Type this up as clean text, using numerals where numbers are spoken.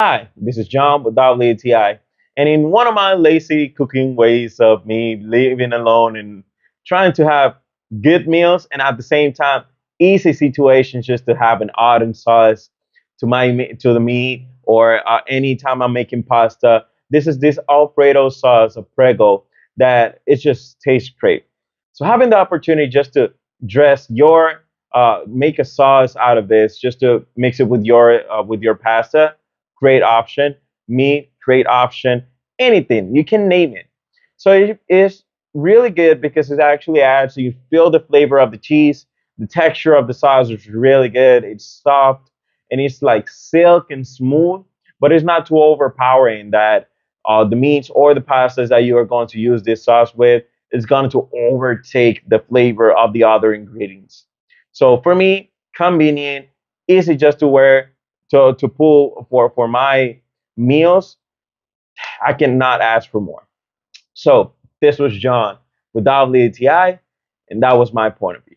Hi, this is John with WTI. And in one of my lazy cooking ways of me living alone and trying to have good meals and at the same time easy situations just to have an odd sauce to the meat or anytime I'm making pasta, this Alfredo sauce of Prego that it just tastes great. So having the opportunity just to dress your make a sauce out of this just to mix it with your pasta, great option. Meat, great option. Anything, you can name it. So it is really good because it actually adds, so you feel the flavor of the cheese. The texture of the sauce is really good. It's soft and it's like silk and smooth, but it's not too overpowering that the meats or the pastas that you are going to use this sauce with is going to overtake the flavor of the other ingredients. So for me, convenient, easy just to wear to pull for my meals. I cannot ask for more. So this was John with WTI, and that was my point of view.